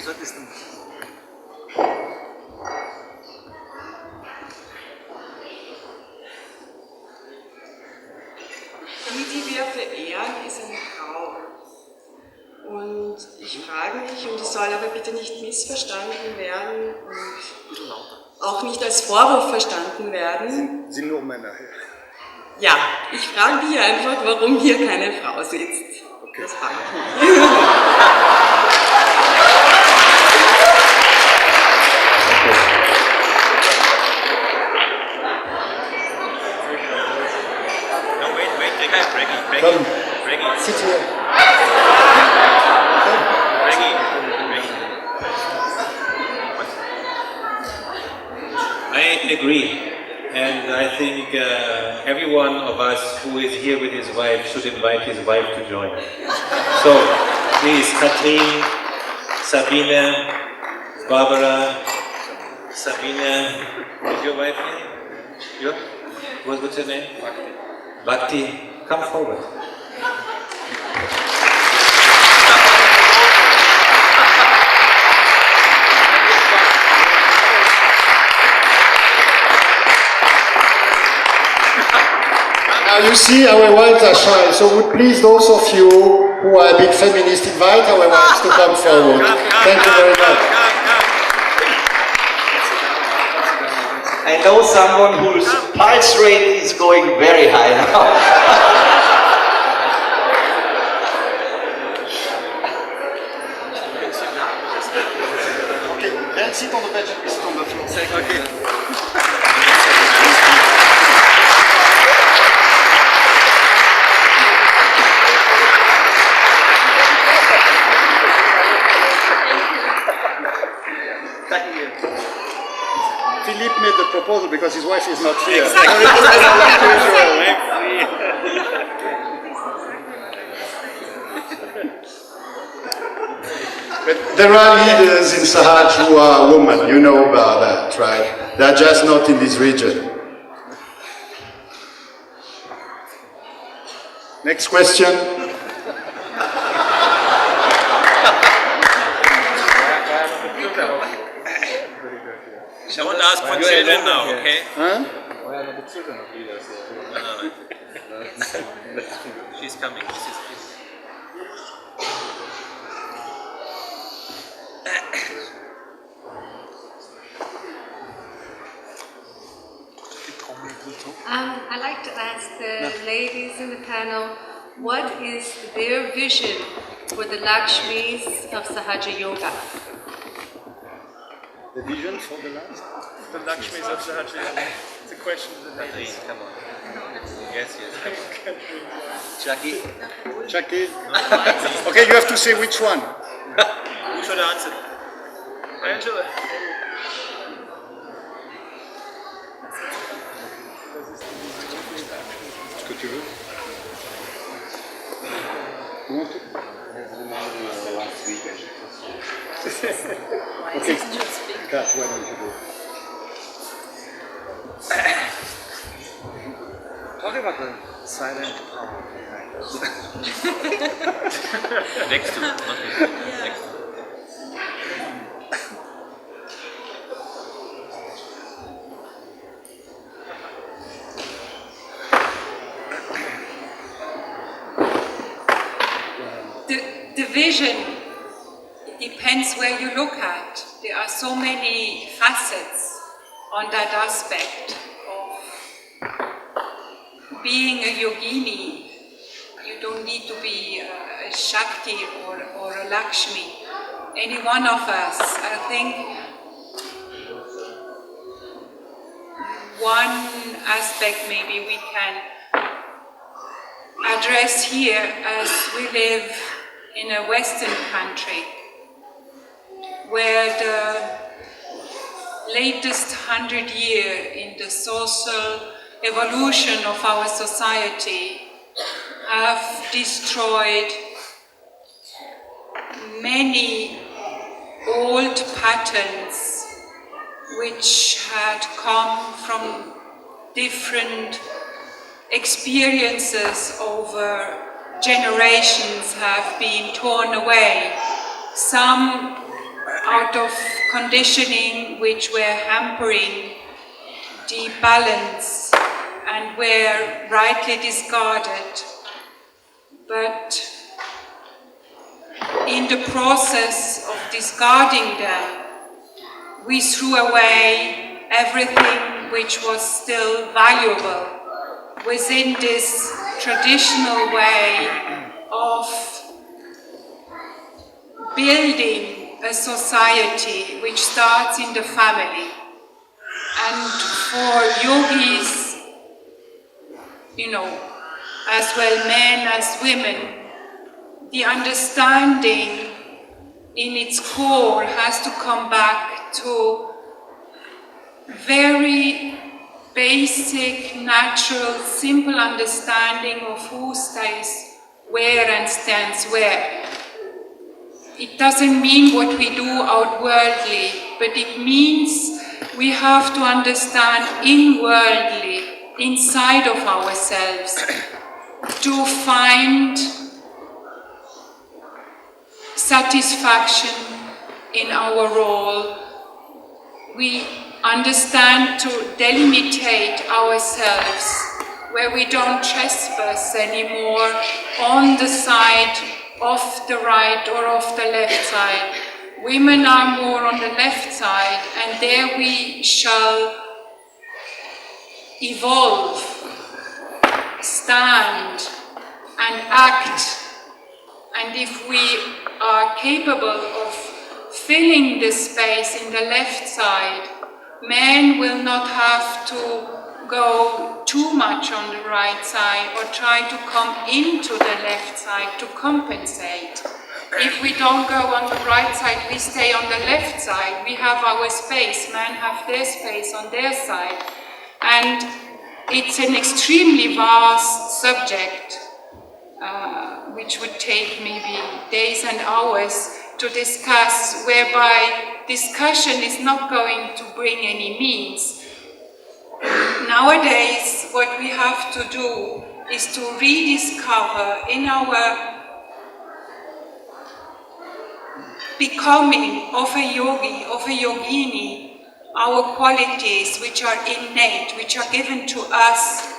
Die, die wir verehren, ist eine Frau. Und ich frage mich, und es soll aber bitte nicht missverstanden werden und auch nicht als Vorwurf verstanden werden. Sind nur Männer. Ja, ich frage mich einfach, warum hier keine Frau sitzt. Okay. Das frage ich mich. Komm, sit here. I agree, and I think every one of us who is here with his wife should invite his wife to join. So, please, Katrin, Sabine, Barbara, Sabine, is your wife here? Your? What's her name? Bhakti. Bhakti, come forward. Now you see, our wives are shy, so would please those of you who are a bit feminist invite our wives to come forward. Thank you very much. I know someone whose pulse rate is going very high now. Okay, then sit on the bench and sit on the floor. Okay. Philippe made the proposal because his wife is not here. But there are leaders in Sahaj who are women, you know about that, right? They're just not in this region. Next question. Don't ask for children now, okay? Huh? No. She's coming. I'd like to ask the ladies in the panel, what is their vision for the Lakshmis of Sahaja Yoga? The vision for the last? The Lakshmis of Sahaja Yoga. It's a question to the ladies. Come on. Yes. Jackie? Jackie? Okay, you have to say which one. Who should answer? Angela. Ce que tu veux. Comment tu... Okay. Kat, why don't you go? Talk about the silent power. Next to. Okay. Next to. The vision, it depends where you look at. There are so many facets on that aspect of being a yogini. You don't need to be a Shakti or a Lakshmi. Any one of us, I think one aspect maybe we can address here as we live in a Western country where the latest 100 years in the social evolution of our society have destroyed many old patterns which had come from different experiences over generations have been torn away. Some out of conditioning which were hampering the balance and were rightly discarded. But in the process of discarding them, we threw away everything which was still valuable within this traditional way of building a society which starts in the family. And for yogis, as well men as women, the understanding in its core has to come back to very basic, natural, simple understanding of who stays where and stands where. It doesn't mean what we do outwardly, but it means we have to understand inwardly, inside of ourselves, to find satisfaction in our role. We understand to delimitate ourselves where we don't trespass anymore on the side of the right or of the left side. Women are more on the left side, and there we shall evolve, stand and act. And if we are capable of filling the space in the left side, men will not have to go too much on the right side or try to come into the left side to compensate. If we don't go on the right side, we stay on the left side. We have our space, men have their space on their side. And it's an extremely vast subject, which would take maybe days and hours to discuss, whereby discussion is not going to bring any means. Nowadays, what we have to do is to rediscover in our becoming of a yogi, of a yogini, our qualities which are innate, which are given to us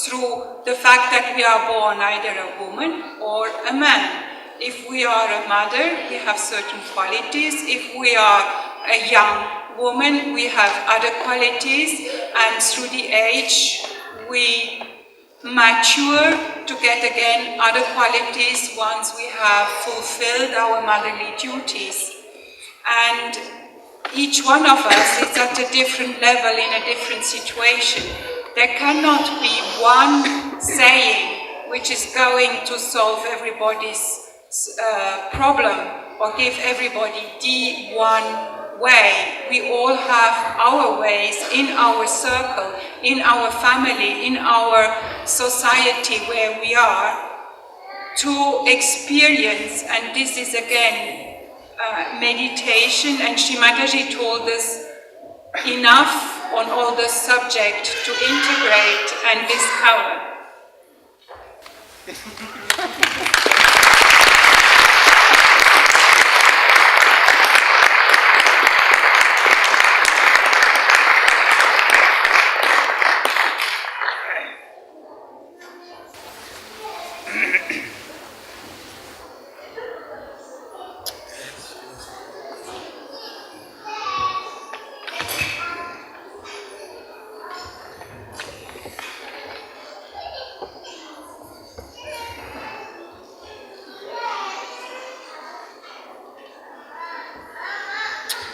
through the fact that we are born either a woman or a man. If we are a mother, we have certain qualities. If we are a young woman, we have other qualities, and through the age we mature to get again other qualities once we have fulfilled our motherly duties. And each one of us is at a different level in a different situation. There cannot be one saying which is going to solve everybody's problem or give everybody the one way. We all have our ways in our circle, in our family, in our society where we are to experience, and this is again meditation, and Shri Mataji told us enough on all the subject to integrate and discover.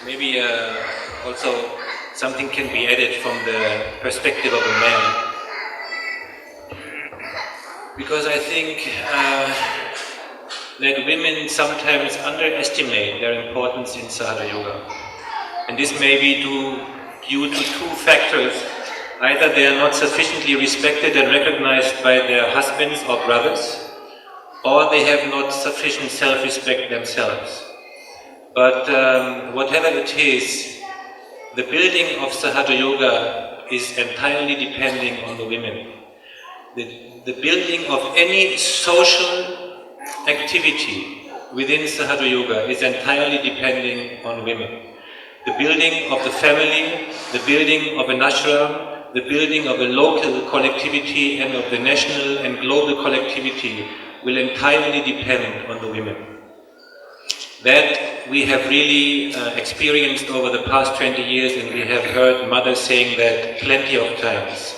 Maybe also something can be added from the perspective of a man. Because I think that women sometimes underestimate their importance in Sahaja Yoga. And this may be due to two factors. Either they are not sufficiently respected and recognized by their husbands or brothers, or they have not sufficient self-respect themselves. But whatever it is, the building of Sahaja Yoga is entirely depending on the women. The building of any social activity within Sahaja Yoga is entirely depending on women. The building of the family, the building of an ashram, the building of a local collectivity and of the national and global collectivity will entirely depend on the women. That we have really experienced over the past 20 years, and we have heard mothers saying that plenty of times.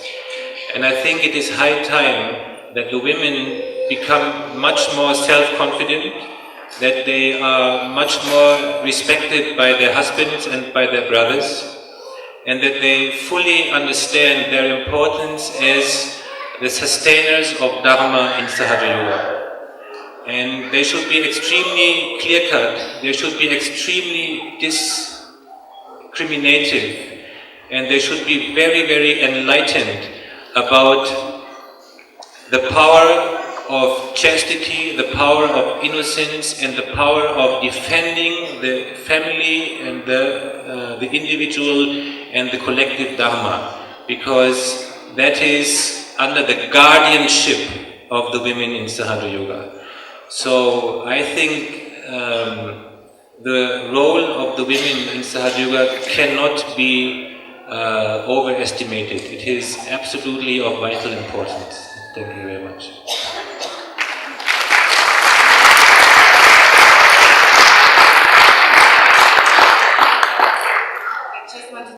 And I think it is high time that the women become much more self-confident, that they are much more respected by their husbands and by their brothers, and that they fully understand their importance as the sustainers of Dharma in Sahaja Yoga. And they should be extremely clear-cut, they should be extremely discriminative, and they should be very, very enlightened about the power of chastity, the power of innocence, and the power of defending the family and the individual and the collective Dharma, because that is under the guardianship of the women in Sahaja Yoga. So I think the role of the women in Sahaja Yoga cannot be overestimated. It is absolutely of vital importance. Thank you very much.